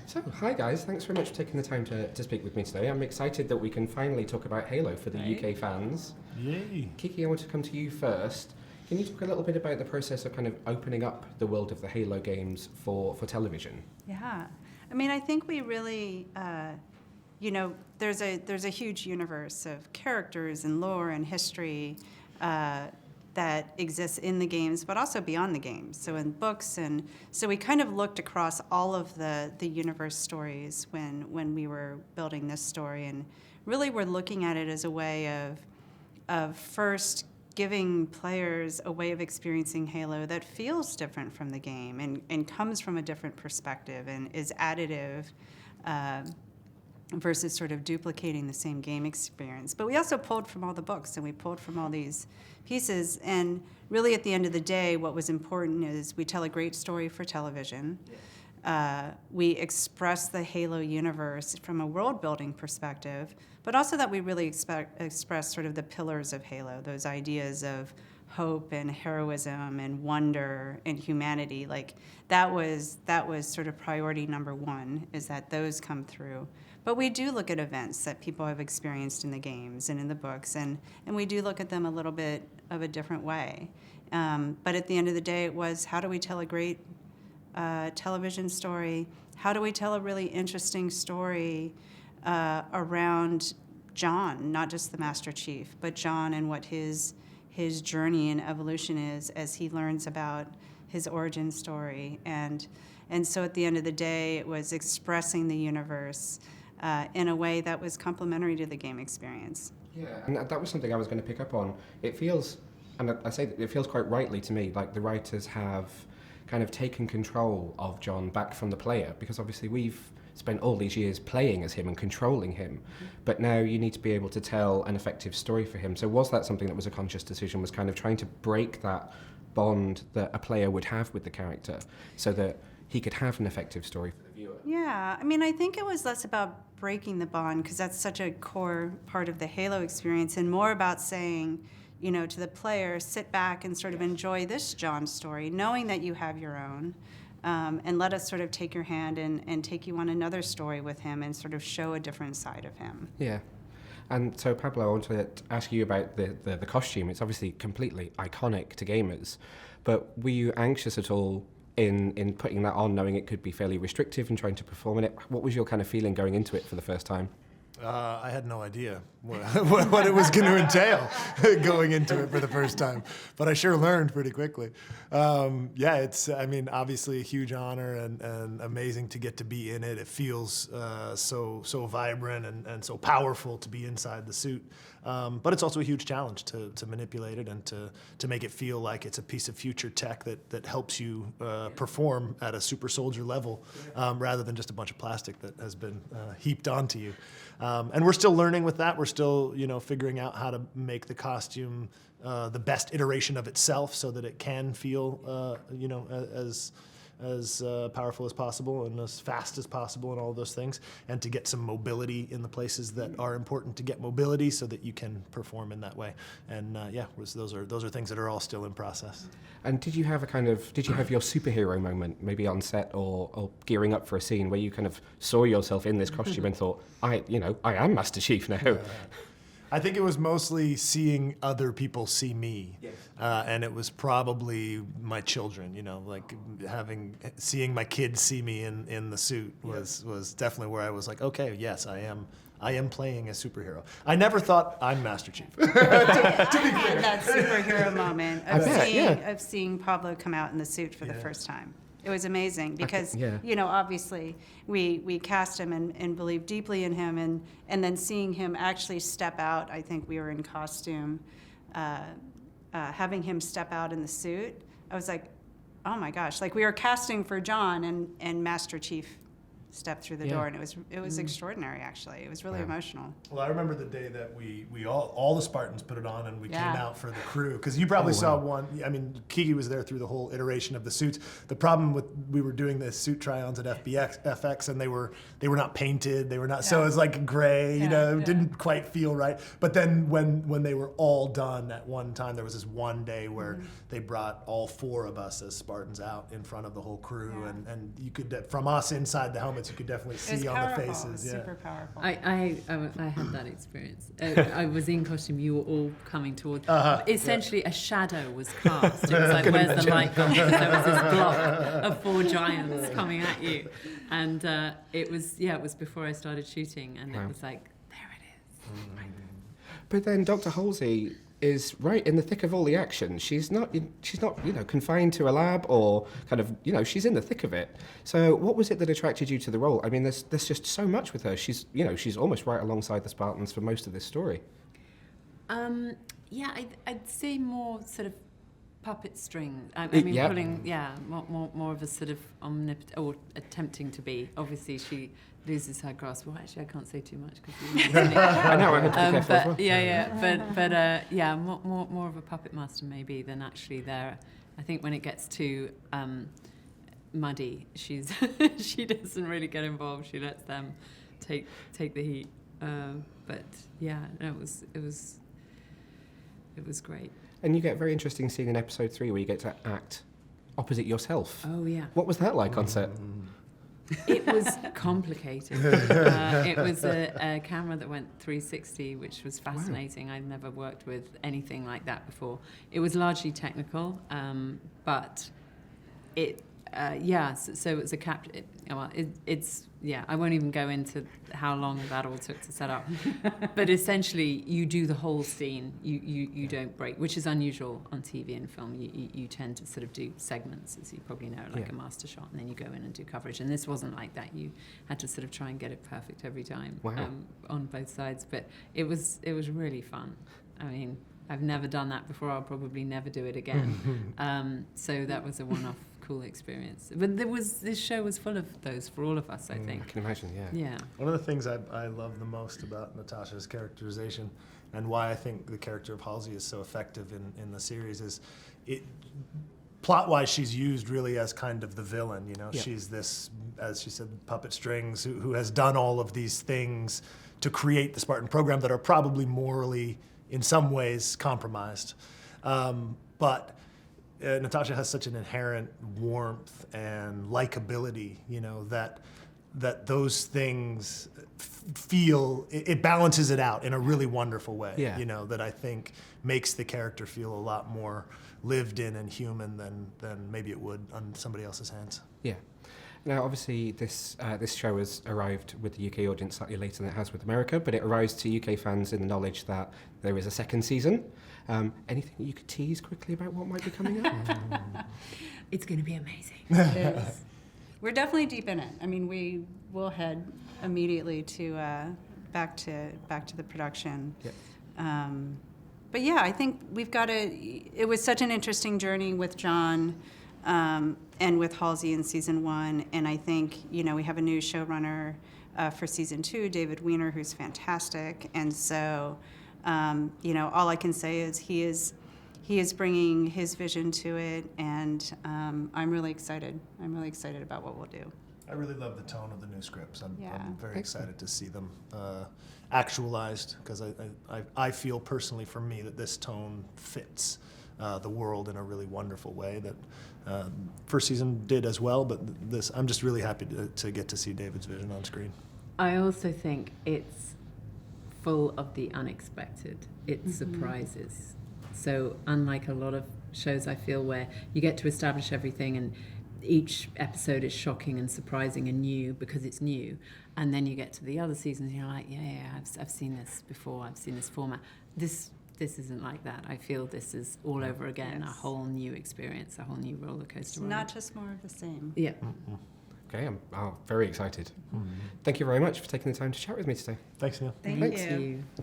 So, hi guys, thanks very much for taking the time to speak with me today. I'm excited that we can finally talk about Halo for the UK fans. Yay. Kiki, I want to come to you first. Can you talk a little bit about the process of kind of opening up the world of the Halo games for television? Yeah. I mean, I think we really, there's a huge universe of characters and lore and history that exists in the games, but also beyond the games. So in books, and so we kind of looked across all of the universe stories when we were building this story, and really we're looking at it as a way of first giving players a way of experiencing Halo that feels different from the game and comes from a different perspective and is additive versus sort of duplicating the same game experience. But we also pulled from all the books, and we pulled from all these pieces, and really at the end of the day, what was important is we tell a great story for television. We express the Halo universe from a world-building perspective, but also that we really express sort of the pillars of Halo, those ideas of hope and heroism and wonder and humanity. Like that was sort of priority number one, is that those come through. But we do look at events that people have experienced in the games and in the books, and we do look at them a little bit of a different way. But at the end of the day, it was, how do we tell a great television story? How do we tell a really interesting story around John, not just the Master Chief, but John and what his journey and evolution is as he learns about his origin story. And so at the end of the day, it was expressing the universe in a way that was complementary to the game experience. Yeah, and that was something I was going to pick up on. It feels, and I say that it feels quite rightly to me, like the writers have kind of taken control of John back from the player, because obviously we've spent all these years playing as him and controlling him, but now you need to be able to tell an effective story for him. So was that something that was a conscious decision, was kind of trying to break that bond that a player would have with the character so that he could have an effective story for the viewer? Yeah, I mean, I think it was less about breaking the bond, because that's such a core part of the Halo experience, and more about saying, to the player, sit back and sort of enjoy this John story, knowing that you have your own, and let us sort of take your hand and take you on another story with him and sort of show a different side of him. Yeah. And so, Pablo, I wanted to ask you about the costume. It's obviously completely iconic to gamers, but were you anxious at all in putting that on, knowing it could be fairly restrictive and trying to perform in it? What was your kind of feeling going into it for the first time? I had no idea what it was going to entail going into it for the first time, but I sure learned pretty quickly. It's, obviously a huge honor and amazing to get to be in it. It feels so vibrant and so powerful to be inside the suit. But it's also a huge challenge to manipulate it and to make it feel like it's a piece of future tech that helps you perform at a super soldier level, rather than just a bunch of plastic that has been heaped onto you. And we're still learning with that. We're still, figuring out how to make the costume the best iteration of itself so that it can feel, as powerful as possible and as fast as possible and all those things, and to get some mobility in the places that are important to get mobility so that you can perform in that way. And those are things that are all still in process. And did you have your superhero moment, maybe on set or gearing up for a scene, where you kind of saw yourself in this costume and thought, I am Master Chief now? I think it was mostly seeing other people see me. Yes. And it was probably my children, seeing my kids see me in the suit was definitely where I was like, okay, yes, I am playing a superhero. I never thought I'm Master Chief. To be clear. That superhero moment of seeing Pablo come out in the suit for the first time. It was amazing because, obviously we cast him and believed deeply in him, and then seeing him actually step out, I think we were in costume, having him step out in the suit, I was like, oh my gosh, like we were casting for John and Master Chief stepped through the door, and it was extraordinary, actually. It was really emotional. Well, I remember the day that we all the Spartans put it on, and we came out for the crew, because you probably saw one. I mean, Kiki was there through the whole iteration of the suits. The problem we were doing the suit try-ons at FX, and they were not painted. They were not, so it was like gray. Didn't quite feel right. But then when they were all done at one time, there was this one day where they brought all 4 of us as Spartans out in front of the whole crew, and you could, from us inside the helmets, you could definitely It was see on powerful. the It was faces. Yeah. super powerful. I had that experience. I was in costume. You were all coming towards. Essentially, a shadow was cast. It was like, where's the light gone? Because there was this block of 4 giants coming at you, and it was before I started shooting, and it was like, there it is. But then Dr. Halsey is right in the thick of all the action. She's not confined to a lab or kind of, she's in the thick of it. So what was it that attracted you to the role? I mean, there's just so much with her. She's almost right alongside the Spartans for most of this story. I'd say more sort of puppet string. I mean, pulling, more of a sort of omnipotent, or attempting to be. Obviously, she loses her grasp. Well, actually, I can't say too much because I know, I had to be careful as well. More of a puppet master maybe than actually there. I think when it gets too muddy, she doesn't really get involved. She lets them take the heat. It was great. And you get a very interesting scene in episode 3 where you get to act opposite yourself. Oh yeah. What was that like on set? It was complicated. It was a camera that went 360, which was fascinating. I'd never worked with anything like that before. It was largely technical, but it, so it's a capture. I won't even go into how long that all took to set up. But essentially, you do the whole scene. You don't break, which is unusual on TV and film. You tend to sort of do segments, as you probably know, like a master shot, and then you go in and do coverage. And this wasn't like that. You had to sort of try and get it perfect every time. Wow. On both sides. But it was really fun. I mean, I've never done that before. I'll probably never do it again. So that was a one-off cool experience. But this show was full of those for all of us, I think. I can imagine, yeah. Yeah. One of the things I love the most about Natascha's characterization, and why I think the character of Halsey is so effective in the series, is plot-wise, she's used really as kind of the villain. Yeah. She's this, as she said, puppet strings, who has done all of these things to create the Spartan program that are probably morally, in some ways, compromised. But Natascha has such an inherent warmth and likability, that those things it balances it out in a really wonderful way. Yeah. That I think makes the character feel a lot more lived in and human than maybe it would on somebody else's hands. Yeah. Now, obviously, this show has arrived with the UK audience slightly later than it has with America, but it arrives to UK fans in the knowledge that there is a second season. Anything you could tease quickly about what might be coming up? It's going to be amazing. It is. We're definitely deep in it. I mean, we will head immediately to back to the production. Yep. But yeah, I think we've got it was such an interesting journey with John and with Halsey in season 1, and I think we have a new showrunner for season 2, David Weiner, who's fantastic, and so all I can say is he is bringing his vision to it, and I'm really excited. I'm really excited about what we'll do. I really love the tone of the new scripts. I'm very Excellent. excited to see them actualized, because I feel personally for me that this tone fits the world in a really wonderful way that first season did as well, but I'm just really happy to get to see David's vision on screen. I also think it's full of the unexpected. It surprises. So unlike a lot of shows, I feel, where you get to establish everything and each episode is shocking and surprising and new because it's new, and then you get to the other seasons and you're like, I've seen this before, I've seen this format. This isn't like that. I feel this is all over again, a whole new experience, a whole new roller coaster. It's not just more of the same. Yeah. Okay, I'm very excited. Thank you very much for taking the time to chat with me today. Thanks, Neil. Thank Thank you. you.